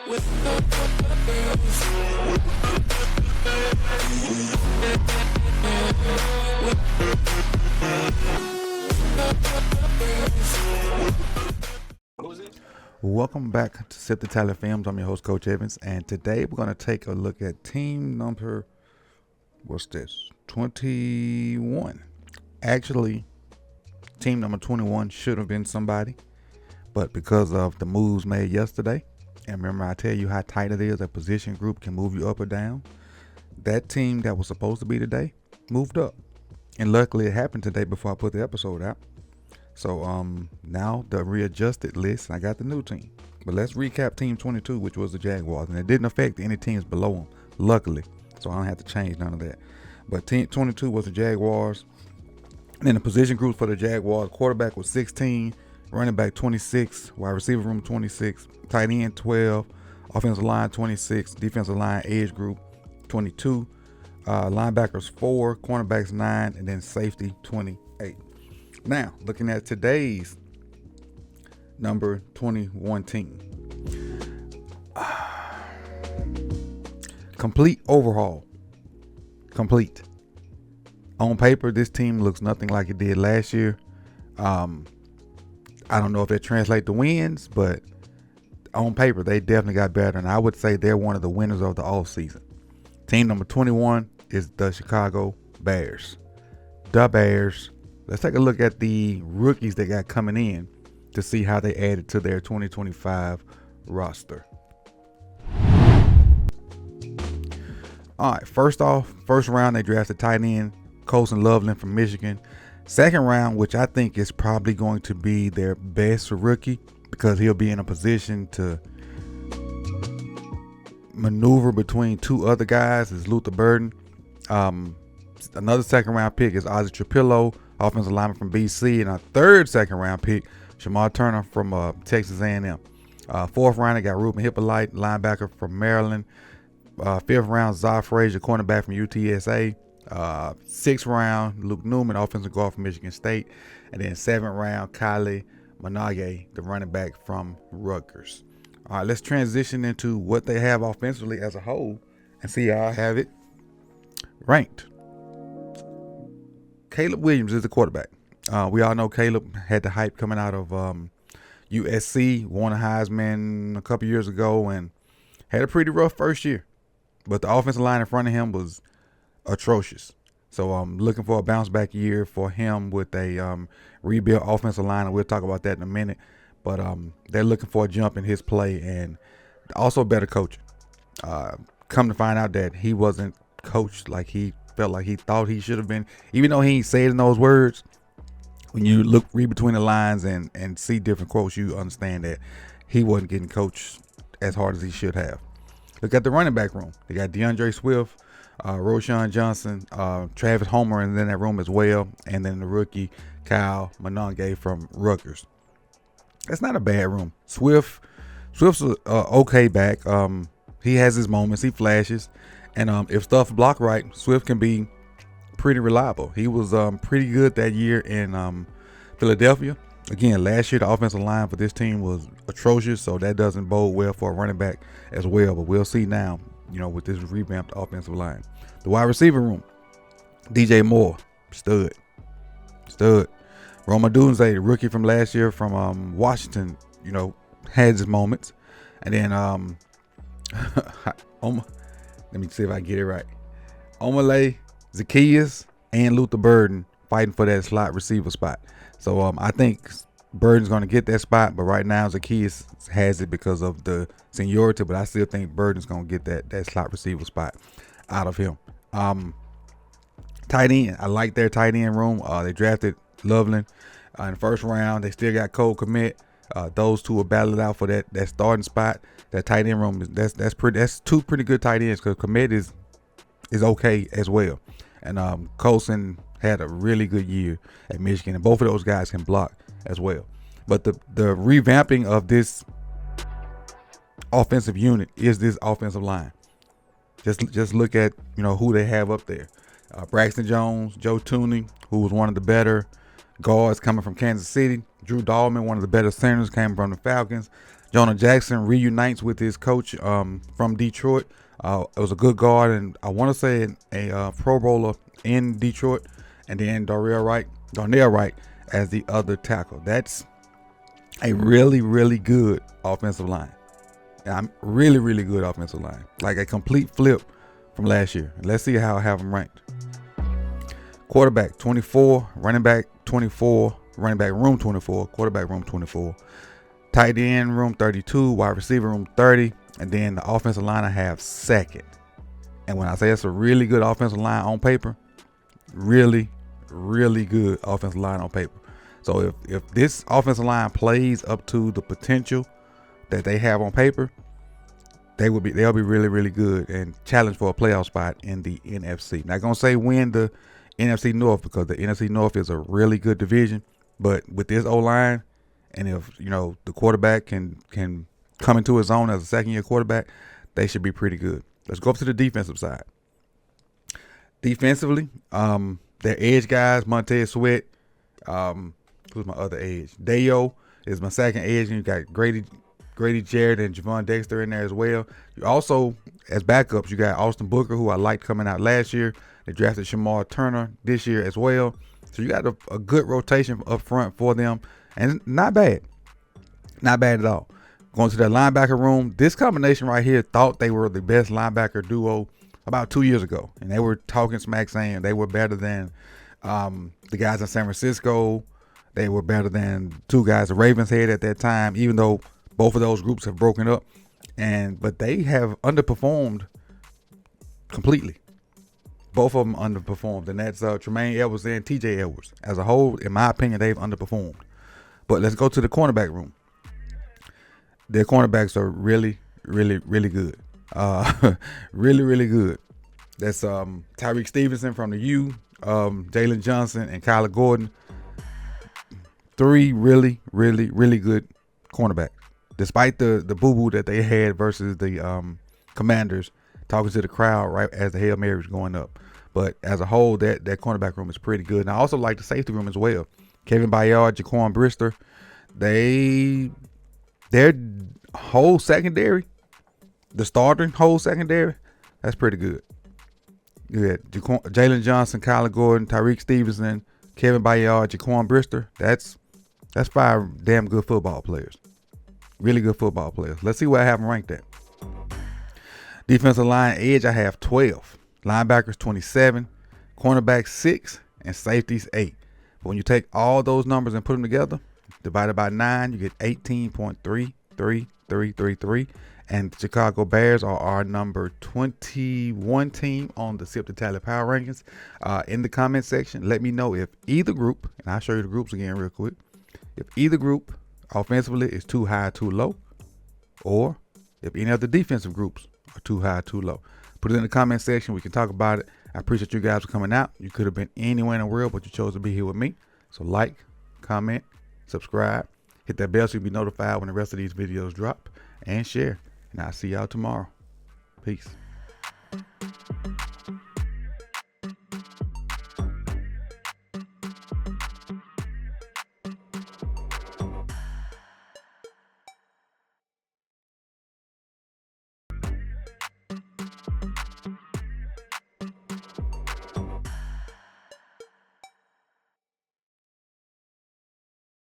Welcome back to Sip the Talent Films. I'm your host, Coach Evans, and today we're going to take a look at team number, 21. Actually, team number 21 should have been somebody, but because of the moves made yesterday, and remember I tell you how tight it is, a position group can move you up or down, that team that was supposed to be today moved up. And luckily it happened today before I put the episode out. So now the readjusted list, I got the new team. But let's recap team 22, which was the Jaguars. And it didn't affect any teams below them, luckily. So I don't have to change none of that. But team 22 was the Jaguars. And then the position groups for the Jaguars, quarterback was 16, running back 26, wide receiver room 26, tight end 12, offensive line 26, defensive line age group 22, linebackers 4, cornerbacks 9, and then safety 28. Now, looking at today's number 21 team. Complete overhaul. Complete. On paper, this team looks nothing like it did last year. I don't know if it translates to wins, but on paper, they definitely got better. And I would say they're one of the winners of the offseason. Team number 21 is the Chicago Bears. The Bears. Let's take a look at the rookies they got coming in to see how they added to their 2025 roster. All right, first round they drafted tight end Colson Loveland from Michigan. Second round, which I think is probably going to be their best rookie because he'll be in a position to maneuver between two other guys, is Luther Burden. Another second round pick is Ozzie Trapillo, offensive lineman from BC, and a third second round pick, Shamar Turner from Texas A&M. Fourth round, they got Ruben Hippolyte, linebacker from Maryland. Fifth round, Zah Frazier, cornerback from UTSA. Sixth round, Luke Newman, offensive guard from Michigan State. And then seventh round, Kylie Manaye, the running back from Rutgers. All right, let's transition into what they have offensively as a whole and see how I have it ranked. Caleb Williams is the quarterback. We all know Caleb had the hype coming out of USC, won a Heisman a couple years ago, and had a pretty rough first year. But the offensive line in front of him was atrocious. So I'm looking for a bounce back year for him with a rebuilt offensive line, and we'll talk about that in a minute. But they're looking for a jump in his play and also better coaching. Come to find out that he wasn't coached like he felt like he thought he should have been, even though he ain't saying those words. When you read between the lines and see different quotes, you understand that he wasn't getting coached as hard as he should have. Look at the running back room. They got DeAndre Swift, Roshan Johnson, Travis Homer in that room as well, and then the rookie Kyle Manaye from Rutgers. That's not a bad room. Swift's a okay back. He has his moments. He flashes. And if stuff blocked right, Swift can be pretty reliable. He was pretty good that year in Philadelphia. Again, last year the offensive line for this team was atrocious, so that doesn't bode well for a running back as well. But we'll see now, with this revamped offensive line. The wide receiver room, DJ Moore, stud. Roma Dunze, the rookie from last year from Washington, had his moments. And then let me see if I get it right. Omale, Zacchaeus, and Luther Burden fighting for that slot receiver spot. So I think Burden's going to get that spot, but right now Zacchaeus has it because of the seniority, but I still think Burden's going to get that slot receiver spot out of him. Tight end, I like their tight end room. They drafted Loveland in the first round. They still got Cole Kmet. Those two will battle it out for that starting spot. That tight end room that's two pretty good tight ends because Kmet is okay as well. And Colson had a really good year at Michigan, and both of those guys can block as well. But the revamping of this offensive unit is this offensive line. Just look at who they have up there. Braxton Jones, Joe Tooney, who was one of the better guards coming from Kansas City. Drew Dahlman, one of the better centers, came from the Falcons. Jonah Jackson reunites with his coach from Detroit. It was a good guard, and I want to say a Pro Bowler in Detroit, and then Darnell Wright as the other tackle. That's a really, really good offensive line. I'm really, really good offensive line. Like a complete flip from last year. Let's see how I have them ranked. Quarterback 24, running back 24, running back room 24, quarterback room 24, tight end room 32, wide receiver room 30, and then the offensive line I have second. And when I say it's a really good offensive line on paper, really, really good offensive line on paper. So if this offensive line plays up to the potential that they have on paper, they'll be really, really good and challenge for a playoff spot in the NFC. Not gonna say win the NFC North, because the NFC North is a really good division, but with this O-line, and if the quarterback can come into his own as a second-year quarterback, they should be pretty good. Let's go up to the defensive side. Defensively, their edge guys, Montez Sweat, who's my other edge? Dayo is my second edge, and you got Grady Jarrett and Javon Dexter in there as well. You also, as backups, you got Austin Booker, who I liked coming out last year. They drafted Shamar Turner this year as well. So you got a good rotation up front for them, and not bad. Not bad at all. Going to the linebacker room, this combination right here thought they were the best linebacker duo about 2 years ago, and they were talking smack saying they were better than the guys in San Francisco. They were better than two guys the Ravens had at that time, even though both of those groups have broken up, but they have underperformed completely. Both of them underperformed, and that's Tremaine Edwards and TJ Edwards. As a whole, in my opinion, they've underperformed. But let's go to the cornerback room. Their cornerbacks are really, really, really good. Really, really good. That's Tyreek Stevenson from the U, Jalen Johnson, and Kyler Gordon. Three really, really, really good cornerbacks. Despite the boo-boo that they had versus the Commanders, talking to the crowd right as the Hail Mary was going up. But as a whole, that cornerback room is pretty good. And I also like the safety room as well. Kevin Byard, Jaquan Brister, their whole secondary, the starting whole secondary, that's pretty good. You had Jalen Johnson, Kyler Gordon, Tyreek Stevenson, Kevin Byard, Jaquan Brister. That's 5 damn good football players. Really good football players. Let's see where I have them ranked at. Defensive line edge, I have 12. Linebackers 27. Cornerbacks 6. And safeties 8. But when you take all those numbers and put them together, divided by 9, you get 18.33333. And the Chicago Bears are our number 21 team on the Sip to Tally Power Rankings. In the comment section, let me know if either group, and I'll show you the groups again real quick, if either group offensively is too high, too low, or if any of the defensive groups are too high, too low. Put it in the comment section. We can talk about it. I appreciate you guys for coming out. You could have been anywhere in the world, but you chose to be here with me. So like, comment, subscribe, hit that bell so you'll be notified when the rest of these videos drop, and share. And I'll see y'all tomorrow. Peace.